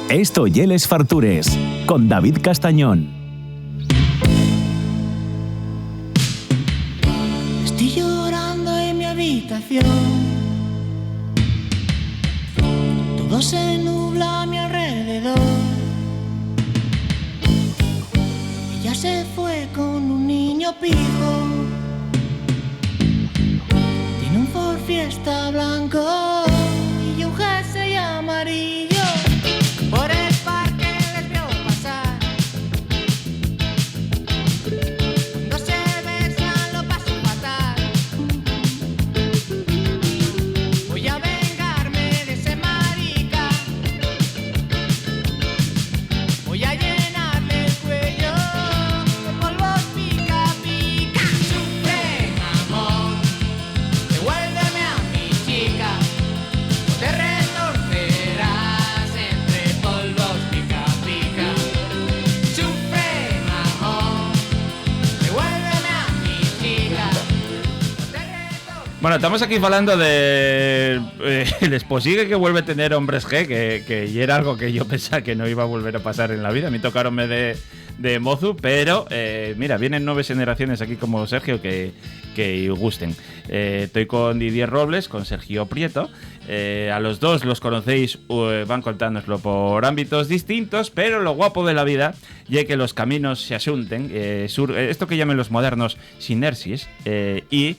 Esto y Les Fartures, con David Castañón. Estoy llorando en mi habitación. Todo se nubla a mi alrededor. Ella se fue con un niño pijo. Tiene un Ford Fiesta blanco y un jersey amarillo. Por el parque les vio pasar. Cuando se besan lo paso fatal. Voy a vengarme de ese marica. Voy a llenarle el cuello de polvos pica pica. Sufre, amor, devuélveme a mi chica. Te retorcerás entre polvos pica pica. Sufre, amor, devuélveme a mi chica. Te retorcerás. Bueno, estamos aquí hablando de les posible que vuelve a tener hombres G, que ya era algo que yo pensaba que no iba a volver a pasar en la vida. A mí tocaronme de mozu, pero mira, vienen nuevas generaciones aquí como Sergio que gusten. Estoy con Didier Robles, con Sergio Prieto. A los dos los conocéis, van contándonoslo por ámbitos distintos, pero lo guapo de la vida ya que los caminos se asunten, esto que llaman los modernos sinergies, y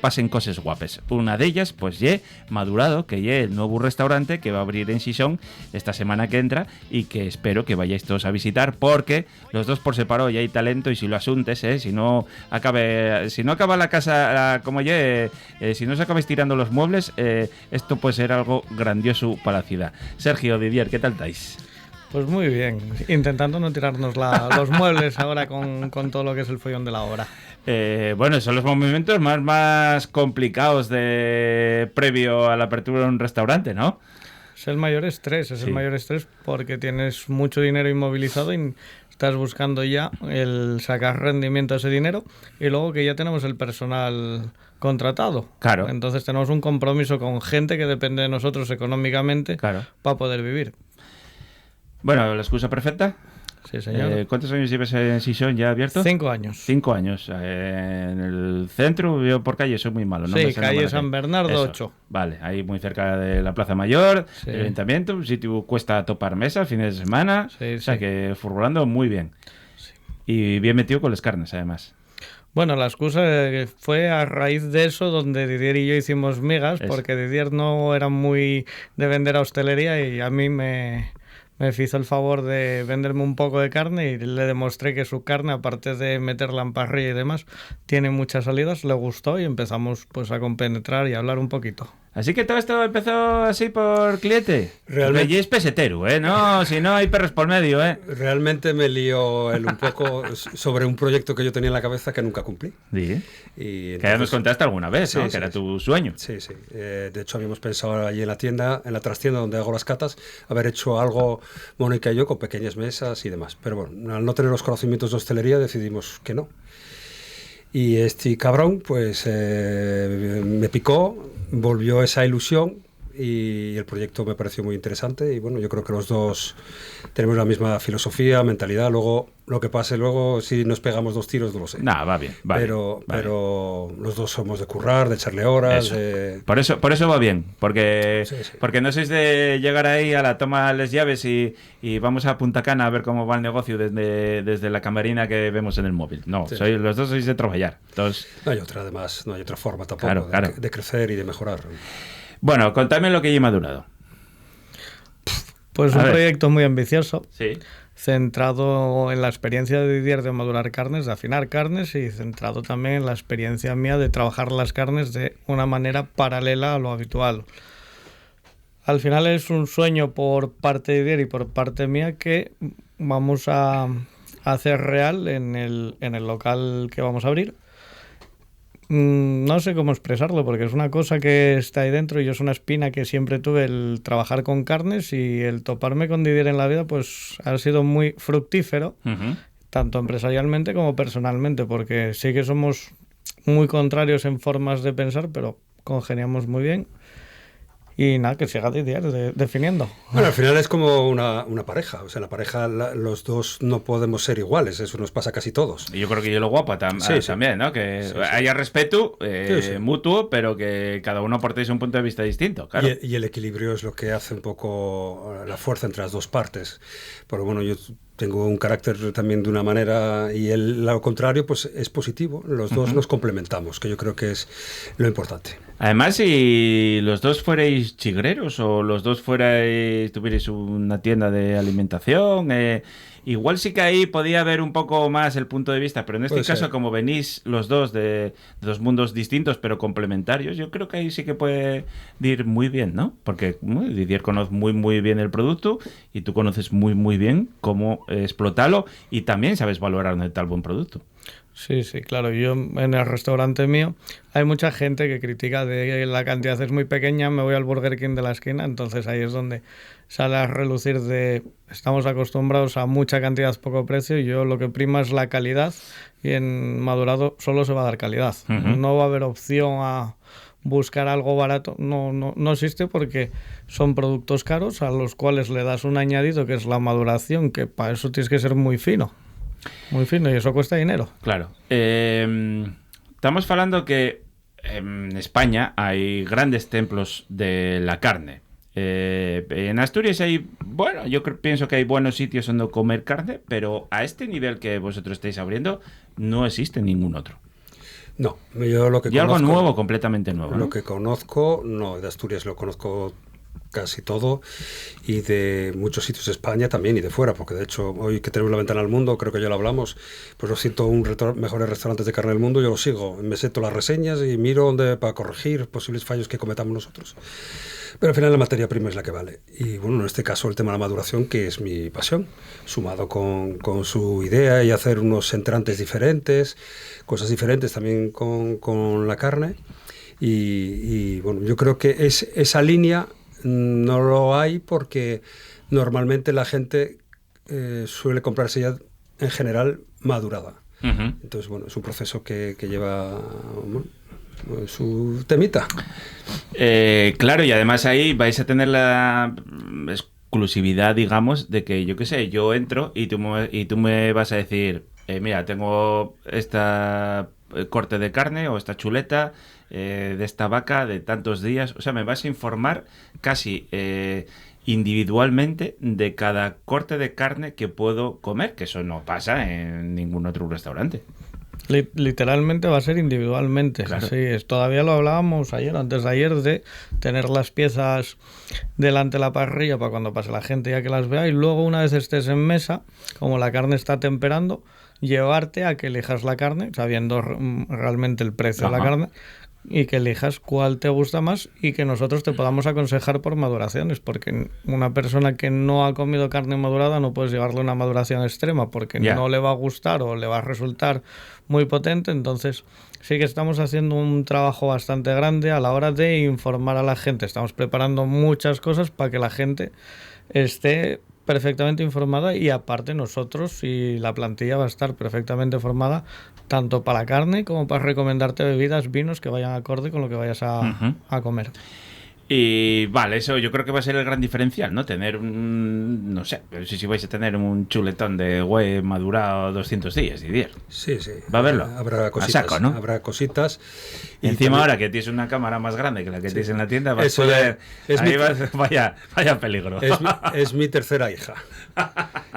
pasen cosas guapes. Una de ellas, pues ye Madurado, que ye el nuevo restaurante que va a abrir en Xixón esta semana que entra y que espero que vayáis todos a visitar, porque los dos por separado ya hay talento y si lo asuntes, si no acaba la casa como ye, si no se acabáis tirando los muebles, esto puede ser algo grandioso para la ciudad. Sergio, Didier, ¿qué tal estáis? Pues muy bien, intentando no tirarnos los muebles ahora con todo lo que es el follón de la obra. Bueno, son los momentos más complicados previo a la apertura de un restaurante, ¿no? Es el mayor estrés, Sí. el mayor estrés porque tienes mucho dinero inmovilizado y estás buscando ya el sacar rendimiento a ese dinero y luego que ya tenemos el personal contratado. Claro. Entonces tenemos un compromiso con gente que depende de nosotros económicamente Claro. para poder vivir. Bueno, la excusa perfecta. Sí, señor. ¿Cuántos años llevas en Xixón ya abierto? 5 años. 5 años. En el centro, yo por calle soy muy malo. No Sí, me sé el nombre calle de San Bernardo Eso. 8. Vale, ahí muy cerca de la Plaza Mayor, Sí. del Ayuntamiento, un sitio cuesta topar mesa, fines de semana. Sí, o sea sí. que furbolando muy bien. Y bien metido con las carnes, además. Bueno, la excusa fue a raíz de eso donde Didier y yo hicimos migas, Eso. porque Didier no era muy de vender a hostelería y a mí me hizo el favor de venderme un poco de carne y le demostré que su carne, aparte de meterla en parrilla y demás, tiene muchas salidas, le gustó y empezamos pues a compenetrar y a hablar un poquito. Así que todo esto empezó así por cliente. Realmente- Porque ya es pesetero, ¿eh? No, si no hay perros por medio, ¿eh? Realmente me lío él un poco sobre un proyecto que yo tenía en la cabeza que nunca cumplí. Sí. Y Que ya nos contaste alguna vez, Sí, ¿no? sí, Que era sí. tu sueño. Sí, sí. De hecho, habíamos pensado allí en la tienda, en la trastienda donde hago las catas, haber hecho algo, Mónica y yo, con pequeñas mesas y demás. Pero bueno, al no tener los conocimientos de hostelería, decidimos que no. Y este cabrón, pues me picó, volvió esa ilusión y el proyecto me pareció muy interesante. Y bueno, yo creo que los dos tenemos la misma filosofía, mentalidad. Luego, lo que pase luego, si nos pegamos 2 tiros, no lo sé. Nah, va bien, va pero bien, va bien. pero los dos somos de currar, de echarle horas, Eso. de... Por eso va bien, porque, Sí, sí. porque no sois de llegar ahí a la toma de las llaves y vamos a Punta Cana a ver cómo va el negocio desde la camarina que vemos en el móvil. No, Sí. los dos sois de trabajar. Entonces, No hay otra, además, no hay otra forma tampoco Claro, claro. de crecer y de mejorar. bueno, contadme lo que lleva Madurado. Pues A un ver. proyecto muy ambicioso, Sí. centrado en la experiencia de Didier de madurar carnes, de afinar carnes y centrado también en la experiencia mía de trabajar las carnes de una manera paralela a lo habitual. Al final es un sueño por parte de Didier y por parte mía que vamos a hacer real en el local que vamos a abrir. No sé cómo expresarlo porque es una cosa que está ahí dentro y es una espina que siempre tuve, el trabajar con carnes, y el toparme con Didier en la vida pues ha sido muy fructífero, Ujú. tanto empresarialmente como personalmente, porque sí que somos muy contrarios en formas de pensar, pero congeniamos muy bien. y nada, que siga Didier definiendo. Bueno, al final es como una pareja. O sea, en la pareja los dos no podemos ser iguales. Eso nos pasa a casi todos. Y yo creo que yo lo guapo también, ¿no? Que haya respeto mutuo, pero que cada uno aportéis un punto de vista distinto, claro. Y el equilibrio es lo que hace un poco la fuerza entre las dos partes. Pero bueno, yo tengo un carácter también de una manera y él, lo contrario, pues es positivo. Los dos nos complementamos, que yo creo que es lo importante. Además, si los dos fuerais chigreros o los dos tuvierais una tienda de alimentación, igual sí que ahí podía haber un poco más el punto de vista, pero en este caso, como venís los dos de dos mundos distintos pero complementarios, yo creo que ahí sí que puede ir muy bien, ¿no? Porque Didier conoce muy muy bien el producto y tú conoces muy muy bien cómo explotarlo y también sabes valorar un tal buen producto. Sí, claro. Yo en el restaurante mío hay mucha gente que critica de que la cantidad es muy pequeña, me voy al Burger King de la esquina, entonces ahí es donde sale a relucir de estamos acostumbrados a mucha cantidad, poco precio, y yo lo que prima es la calidad y en Madurado solo se va a dar calidad. No va a haber opción a buscar algo barato, no existe porque son productos caros a los cuales le das un añadido que es la maduración, que para eso tienes que ser muy fino. Muy fino, y eso cuesta dinero. Claro. Estamos hablando que en España hay grandes templos de la carne. En Asturias hay, bueno, yo pienso que hay buenos sitios donde comer carne, pero a este nivel que vosotros estáis abriendo no existe ningún otro. No, yo lo que y conozco, algo nuevo, completamente nuevo. Lo que conozco, no, de Asturias lo conozco casi todo, y de muchos sitios de España también y de fuera, porque de hecho hoy que tenemos la ventana al mundo, creo que ya lo hablamos, pues los siento mejores restaurantes de carne del mundo, yo los sigo, me seto las reseñas y miro para corregir posibles fallos que cometamos nosotros. Pero al final la materia prima es la que vale. Y bueno, en este caso el tema de la maduración, que es mi pasión, sumado con su idea y hacer unos entrantes diferentes, cosas diferentes también con la carne. Y bueno, yo creo que esa línea no lo hay porque normalmente la gente suele comprarse ya en general madurada. Entonces, bueno, es un proceso que lleva su temita. Claro, y además ahí vais a tener la exclusividad, digamos, de que yo qué sé, yo entro y tú me vas a decir, mira, tengo esta corte de carne o esta chuleta de esta vaca de tantos días, o sea, me vas a informar casi individualmente de cada corte de carne que puedo comer, que eso no pasa en ningún otro restaurante. Literalmente va a ser individualmente. Claro. Sí, todavía lo hablábamos antes de ayer, de tener las piezas delante de la parrilla para cuando pase la gente ya que las vea, y luego una vez estés en mesa, como la carne está temperando, llevarte a que elijas la carne, sabiendo realmente el precio de la carne, y que elijas cuál te gusta más y que nosotros te podamos aconsejar por maduraciones, porque una persona que no ha comido carne madurada no puedes llevarle una maduración extrema porque no le va a gustar o le va a resultar muy potente. Entonces sí que estamos haciendo un trabajo bastante grande a la hora de informar a la gente. Estamos preparando muchas cosas para que la gente esté perfectamente informada, y aparte nosotros y la plantilla va a estar perfectamente formada tanto para la carne como para recomendarte bebidas, vinos que vayan acorde con lo que vayas a comer. Y vale, eso yo creo que va a ser el gran diferencial, ¿no? Tener no sé si vais a tener un chuletón de güey madurado 200 días, Didier. Sí. Va a verlo. Habrá cositas, a saco, ¿no? Habrá cositas. Y encima también, ahora que tienes una cámara más grande que la que tienes en la tienda, vas a poder... Vaya peligro. Es mi tercera hija.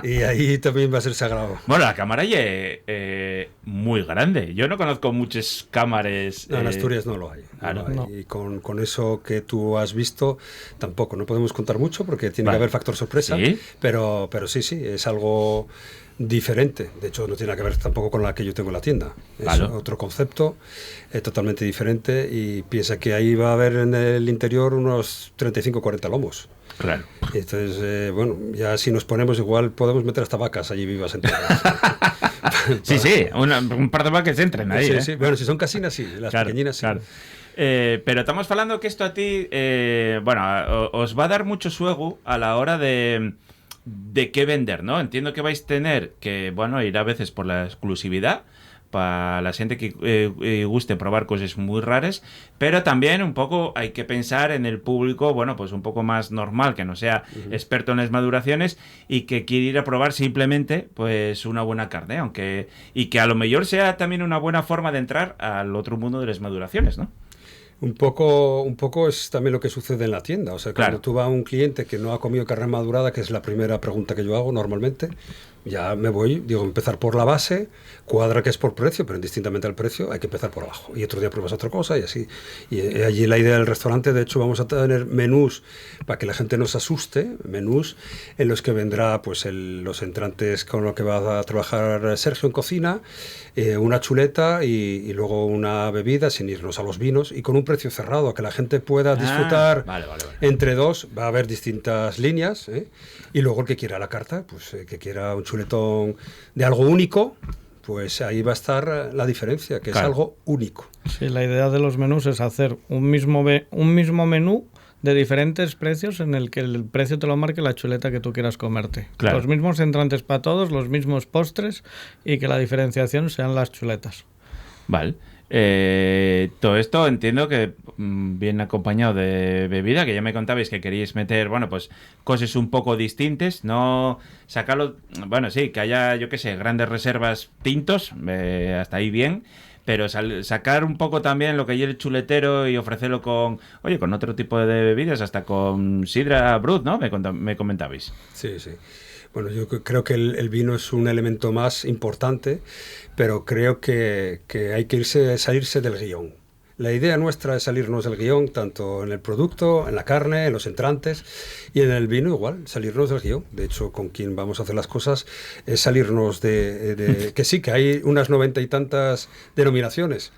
Y ahí también va a ser sagrado. Bueno, la cámara ya es muy grande. Yo no conozco muchas cámaras... No, en Asturias no lo hay. No. Y con eso que tú has visto, tampoco. No podemos contar mucho porque tiene que haber factor sorpresa. ¿Sí? Pero sí, es algo diferente. De hecho, no tiene nada que ver tampoco con la que yo tengo en la tienda. Es otro concepto, totalmente diferente. Y piensa que ahí va a haber en el interior unos 35-40 lomos. Claro. Entonces, bueno, ya si nos ponemos igual podemos meter hasta vacas allí vivas enteras. Sí, un par de vacas entren ahí. Sí. Bueno, si son casinas, sí, las pequeñinas sí. Claro. Pero estamos hablando que esto a ti, os va a dar mucho juego a la hora de qué vender, ¿no? Entiendo que vais a tener que, ir a veces por la exclusividad, para la gente que guste probar cosas muy raras, pero también un poco hay que pensar en el público, bueno, pues un poco más normal, que no sea experto en las maduraciones y que quiere ir a probar simplemente pues una buena carne, aunque y que a lo mejor sea también una buena forma de entrar al otro mundo de las maduraciones, ¿no? Un poco es también lo que sucede en la tienda. O sea, cuando Claro. tú vas a un cliente que no ha comido carne madurada, que es la primera pregunta que yo hago normalmente, ya me voy, digo, empezar por la base, cuadra que es por precio, pero indistintamente al precio hay que empezar por abajo. Y otro día pruebas otra cosa y así. Y allí la idea del restaurante, de hecho, vamos a tener menús para que la gente no se asuste, menús en los que vendrá pues los entrantes con lo que va a trabajar Sergio en cocina, una chuleta y luego una bebida, sin irnos a los vinos, y con un precio cerrado, a que la gente pueda disfrutar vale. entre dos. Va a haber distintas líneas, ¿eh? Y luego el que quiera la carta, pues que quiera un chuletón de algo único, pues ahí va a estar la diferencia, que Claro. es algo único. Sí, la idea de los menús es hacer un mismo menú de diferentes precios en el que el precio te lo marque la chuleta que tú quieras comerte. Claro. Los mismos entrantes para todos, los mismos postres y que la diferenciación sean las chuletas. Vale. Todo esto entiendo que viene acompañado de bebida, que ya me contabais que queríais meter, bueno, pues cosas un poco distintas, no sacarlo, bueno, sí, que haya, yo qué sé, grandes reservas tintos, hasta ahí bien, pero sacar un poco también lo que hay el chuletero y ofrecerlo con, oye, con otro tipo de bebidas, hasta con sidra brut, ¿no? Me comentabais. Sí, sí. Bueno, yo creo que el vino es un elemento más importante, pero creo que hay que salirse del guión. La idea nuestra es salirnos del guión, tanto en el producto, en la carne, en los entrantes, y en el vino igual, salirnos del guión. De hecho, con quien vamos a hacer las cosas es salirnos de que sí, que hay unas 90 y tantas denominaciones,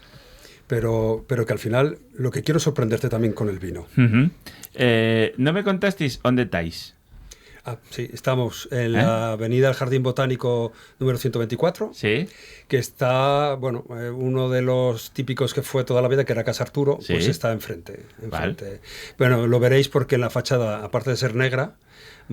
pero que al final lo que quiero es sorprenderte también con el vino. Uh-huh. ¿No me contasteis dónde estáis? Sí, estamos en la avenida del Jardín Botánico número 124, Sí. que está, bueno, uno de los típicos que fue toda la vida, que era Casa Arturo, Sí. pues está enfrente. Vale. Bueno, lo veréis porque en la fachada, aparte de ser negra,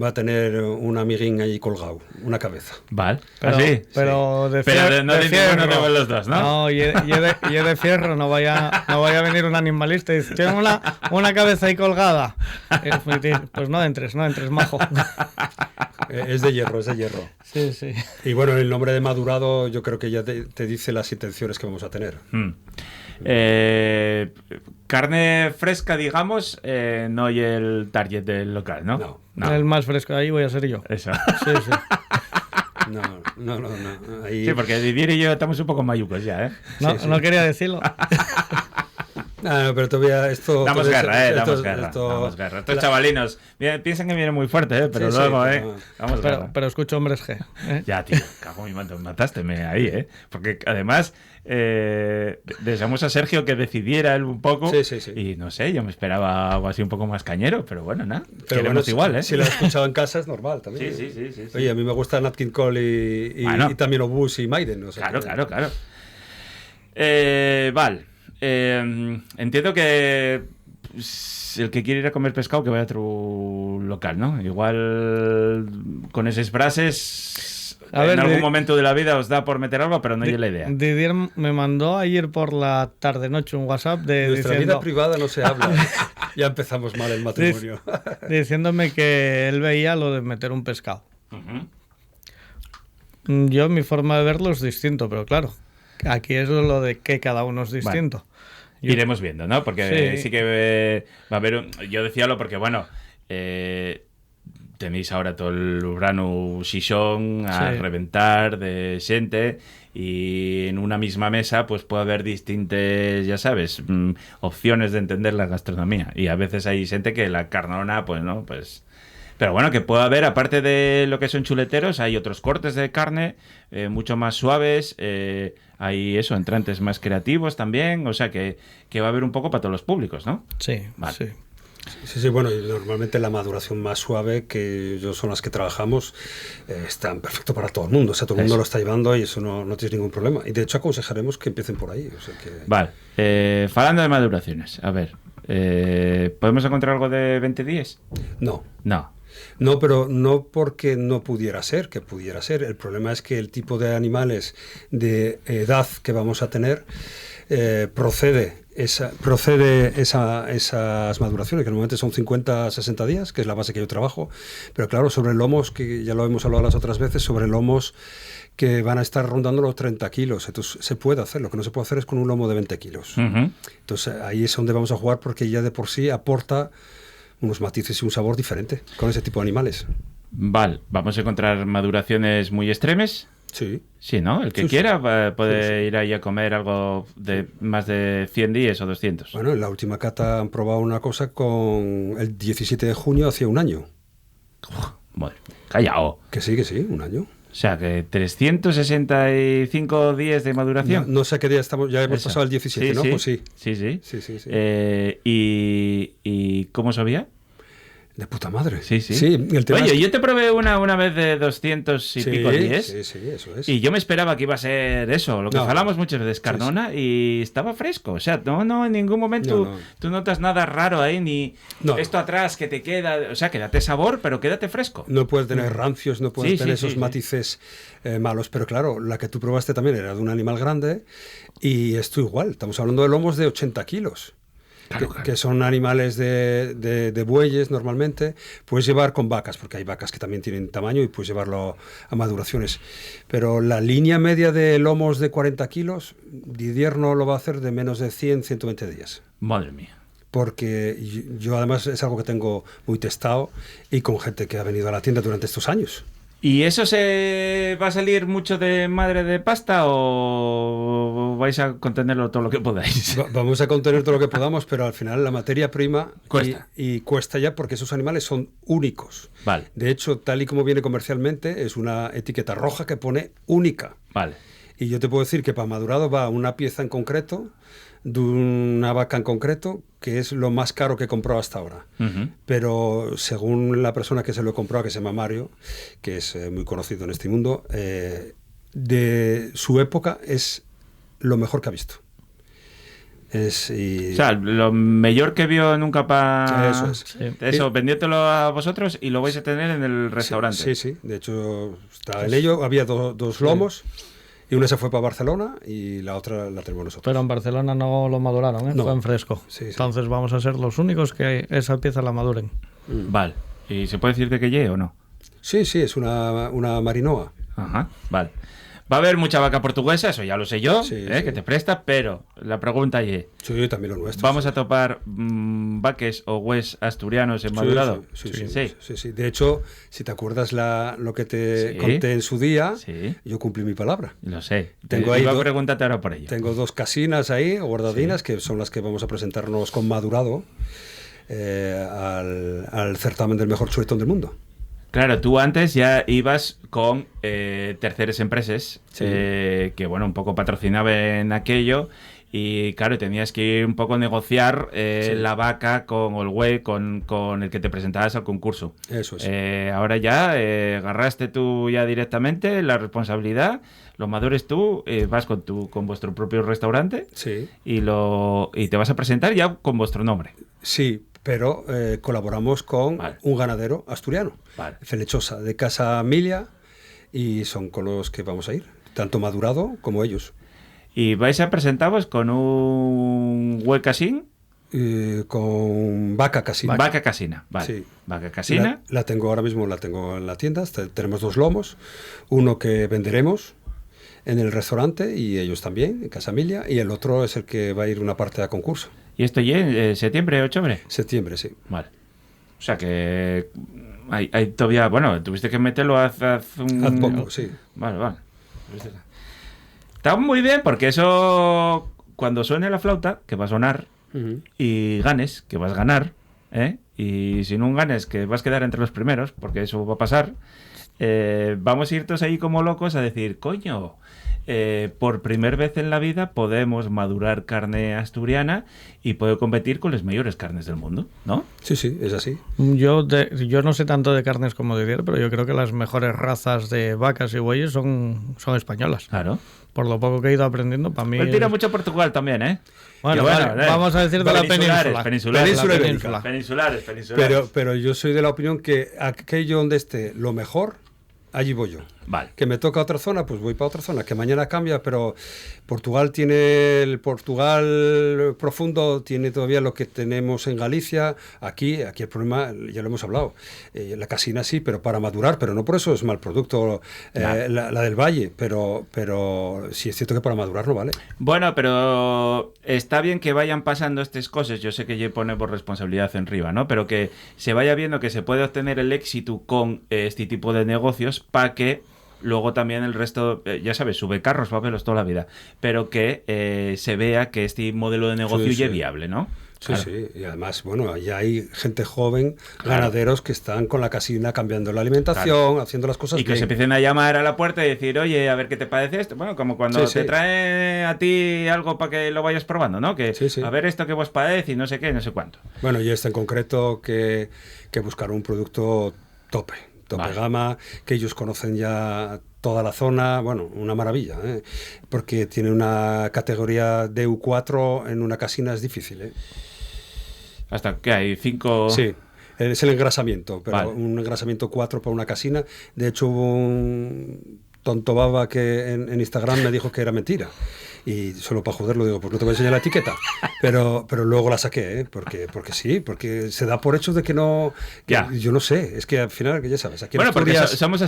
va a tener un amiguín allí colgado, una cabeza. Vale. Pero, ¿Ah, sí? pero de, Pero fier- no de de ninguno fierro. de los dos, ¿no? No, y es de fierro, no vaya a venir un animalista y dice, tiene una cabeza ahí colgada. Pues no entres, majo. Es de hierro, es de hierro. Sí, sí. Y bueno, el nombre de madurado yo creo que ya te dice las intenciones que vamos a tener. Carne fresca, digamos, no hay el target del local, ¿no? No. El más fresco de ahí voy a ser yo. Eso. Sí, sí. No. Ahí... Sí, porque Didier y yo estamos un poco mayucos ya, ¿eh? No, Sí. no quería decirlo. No, pero todavía esto... Damos todavía guerra, esto- damos guerra. Estos chavalinos piensan que viene muy fuerte, pero Sí, luego, sí, pero- damos guerra. Pero escucho hombres G. ¿eh? Ya, tío, cago en mi manto, matásteme ahí, Porque además deseamos a Sergio que decidiera él un poco. Sí. Y no sé, yo me esperaba algo así un poco más cañero, pero bueno, nada. Pero Queremos bueno, igual, si lo has escuchado en casa es normal también. Sí. Oye, a mí me gusta Nat King Cole y Bueno. también Obús y Maiden. O sea, Claro. Vale. Entiendo que pues, el que quiere ir a comer pescado que vaya a otro local, ¿no? Igual con esas frases A ver, en algún momento de la vida os da por meter algo, pero no es la idea. Didier me mandó ayer por la tarde-noche un WhatsApp Nuestra vida diciendo, privada no se habla. Ya empezamos mal el matrimonio. diciéndome que él veía lo de meter un pescado. Ujú. Yo, mi forma de verlo es distinto, pero claro, aquí es lo de que cada uno es distinto. Iremos viendo, ¿no? Porque Sí. sí que va a haber yo decíalo porque, bueno, tenéis ahora todo el Urano Xixón a Sí. reventar de xente y en una misma mesa pues puede haber distintas, ya sabes, opciones de entender la gastronomía y a veces hay gente que la carnona, pues no, pues... Pero bueno, que puede haber, aparte de lo que son chuleteros, hay otros cortes de carne mucho más suaves, hay eso, entrantes más creativos también, o sea que va a haber un poco para todos los públicos, ¿no? Sí, Vale. sí. Sí, bueno, y normalmente la maduración más suave, que son las que trabajamos, están perfecto para todo el mundo. O sea, todo el mundo Eso. lo está llevando y eso no tiene ningún problema. Y de hecho aconsejaremos que empiecen por ahí. O sea que... Vale, falando de maduraciones, a ver, ¿podemos encontrar algo de 20 días? No. No. No, pero no porque no pudiera ser, que pudiera ser. El problema es que el tipo de animales de edad que vamos a tener procede esas maduraciones, que normalmente son 50 a 60 días, que es la base que yo trabajo. Pero claro, sobre lomos, que ya lo hemos hablado las otras veces, sobre lomos que van a estar rondando los 30 kilos. Entonces se puede hacer, lo que no se puede hacer es con un lomo de 20 kilos. Entonces ahí es donde vamos a jugar, porque ya de por sí aporta unos matices y un sabor diferente con ese tipo de animales. Vale, vamos a encontrar maduraciones muy extremes. Sí. Sí, ¿no? El que Sí, quiera puede sí. ir ahí a comer algo de más de 100 días o 200. Bueno, en la última cata han probado una cosa con el 17 de junio hace un año. Madre mía, callao. Que sí, un año. O sea, que 365 días de maduración. No sé qué día estamos, ya hemos Eso. pasado el 17, Sí, ¿no? sí. Pues sí. Sí. Sí. ¿Y cómo sabía? De puta madre. Sí. El tema Oye, es- yo te probé una vez de 200 y pico días. Sí, eso es. Y yo me esperaba que iba a ser eso, lo que No. hablamos muchas veces, Cardona, y estaba fresco. O sea, no en ningún momento No. tú notas nada raro ahí, ni No. esto atrás que te queda. O sea, quédate sabor, pero quédate fresco. No puedes tener rancios, no puedes Sí, tener sí, esos sí. matices malos. Pero claro, la que tú probaste también era de un animal grande y esto igual. Estamos hablando de lomos de 80 kilos. Claro. Que son animales de bueyes normalmente. Puedes llevar con vacas, porque hay vacas que también tienen tamaño y puedes llevarlo a maduraciones. Pero la línea media de lomos de 40 kilos, Didier no lo va a hacer de menos de 100, 120 días. Madre mía. Porque yo además es algo que tengo muy testado y con gente que ha venido a la tienda durante estos años. ¿Y eso se va a salir mucho de madre de pasta o vais a contenerlo todo lo que podáis? Vamos a contener todo lo que podamos, pero al final la materia prima Cuesta. y cuesta ya, porque esos animales son únicos. Vale. De hecho, tal y como viene comercialmente, es una etiqueta roja que pone única. Vale. Y yo te puedo decir que para madurado va una pieza en concreto, de una vaca en concreto, que es lo más caro que he comprado hasta ahora. Ujú. Pero según la persona que se lo compró, que se llama Mario, que es muy conocido en este mundo, de su época es lo mejor que ha visto. O sea, lo mejor que vio nunca para... Eso es. Sí. Eso, vendiételo a vosotros y lo vais a tener en el restaurante. Sí. De hecho, está en ello. Había dos lomos y una se fue para Barcelona y la otra la tenemos nosotros. Pero en Barcelona no lo maduraron, ¿eh? No. Fue en fresco. Sí. Entonces vamos a ser los únicos que esa pieza la maduren. Vale. ¿Y se puede decir de qué lleve o no? Sí, es una marinoa. Ajá, vale. Va a haber mucha vaca portuguesa, eso ya lo sé yo, Sí. que te presta, pero la pregunta es, Sí, también lo nuestro. ¿vamos a topar vaques o hues asturianos en madurado? Sí. De hecho, si te acuerdas lo que te Sí. conté en su día, Sí. yo cumplí mi palabra. Lo sé. Tengo ahí Iba a dos- preguntarte ahora por ello. Tengo 2 casinas ahí, guardadinas, que son las que vamos a presentarnos con madurado al certamen del mejor chuletón del mundo. Claro, tú antes ya ibas con terceras empresas Sí. que, bueno, un poco patrocinaban aquello y, claro, tenías que ir un poco a negociar la vaca o el güey con el que te presentabas al concurso. Eso es. Ahora ya agarraste tú ya directamente la responsabilidad, lo madures tú, vas con vuestro propio restaurante Sí. y te vas a presentar ya con vuestro nombre. Sí, pero colaboramos con Vale. un ganadero asturiano, Vale. Felechosa, de Casa Milia, y son con los que vamos a ir, tanto madurado como ellos. Y vais a presentaros con un huecasín. Con vaca casina. Vaca casina, vale. Sí. Vaca casina. La tengo ahora mismo, la tengo en la tienda. Tenemos 2 lomos, uno que venderemos en el restaurante y ellos también, en Casa Milia, y el otro es el que va a ir una parte a concurso. ¿Y esto ya en septiembre, octubre? Septiembre, sí. Vale. O sea que hay todavía... Bueno, tuviste que meterlo hace un... Haz poco, sí. Vale. Está muy bien porque eso... Cuando suene la flauta, que va a sonar, y ganes, que vas a ganar, y si no ganes, que vas a quedar entre los primeros, porque eso va a pasar, vamos a ir todos ahí como locos a decir, coño, por primera vez en la vida podemos madurar carne asturiana y poder competir con las mejores carnes del mundo, ¿no? Sí, sí, es así. Yo no sé tanto de carnes como Didier, pero yo creo que las mejores razas de vacas y bueyes son españolas. Claro. Por lo poco que he ido aprendiendo, para mí... Él tira mucho Portugal también, ¿eh? Bueno, Que vamos a decir de la península. Peninsulares. La península. Peninsulares. Pero yo soy de la opinión que aquello donde esté lo mejor, allí voy yo. Vale. Que me toca otra zona, pues voy para otra zona. Que mañana cambia, pero Portugal tiene el Portugal profundo, tiene todavía lo que tenemos en Galicia. Aquí el problema, ya lo hemos hablado, la casina sí, pero para madurar, pero no por eso es mal producto la del Valle, pero sí es cierto que para madurar no vale. Bueno, pero está bien que vayan pasando estas cosas. Yo sé que yo pone por responsabilidad en Riva, ¿no? Pero que se vaya viendo que se puede obtener el éxito con este tipo de negocios para que luego también el resto, ya sabes, sube carros, papelos toda la vida, pero que se vea que este modelo de negocio Sí, ya es sí. viable, ¿no? Sí, Claro. sí, y además, bueno, ya hay gente joven, Claro. ganaderos que están con la casina cambiando la alimentación, haciendo las cosas Y que bien. se empiecen a llamar a la puerta y decir, oye, a ver qué te parece esto. Bueno, como cuando Sí, te sí. trae a ti algo para que lo vayas probando, ¿no? Que Sí, sí. a ver esto que vos parece y no sé qué, no sé cuánto. Bueno, y este en concreto que buscar un producto tope Vale. gama, que ellos conocen ya toda la zona, bueno, una maravilla, ¿eh? Porque tiene una categoría DU4 en una casina es difícil, ¿eh? Hasta que hay 5... Sí, es el engrasamiento, pero Vale. un engrasamiento 4 para una casina. De hecho, hubo un tonto baba que en Instagram me dijo que era mentira. Y solo para joderlo digo, pues no te voy a enseñar la etiqueta. Pero luego la saqué, ¿eh? Porque sí, porque se da por hecho de que no... Ya. Yo no sé, es que al final, que ya sabes, aquí en Bueno, porque Asturias... somos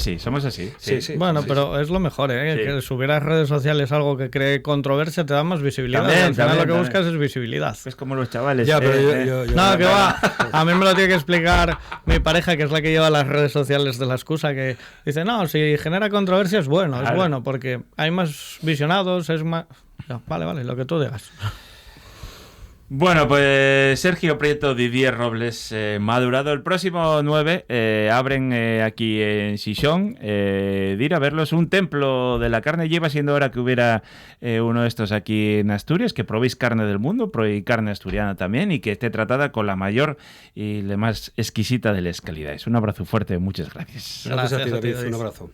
así. Sí, sí. Bueno, pero es lo mejor, ¿eh? Sí. Que subir a redes sociales algo que cree controversia te da más visibilidad. También, y al final también, lo que también. buscas es visibilidad. Es como los chavales. Ya, pero yo No, que va. A mí me lo tiene que explicar mi pareja, que es la que lleva las redes sociales de la excusa, que dice, no, si genera controversia es bueno, Claro. porque hay más visionados, es más... Ya, vale, lo que tú digas. Bueno, pues Sergio Prieto, Didier Robles, madurado el próximo 9, abren aquí en Xixón, de ir a verlos, un templo de la carne. Lleva siendo hora que hubiera uno de estos aquí en Asturias, que probéis carne del mundo, probéis carne asturiana también y que esté tratada con la mayor y la más exquisita de las calidades. Un abrazo fuerte, muchas gracias. Gracias a ti, Gracias a ti, David, un David. abrazo.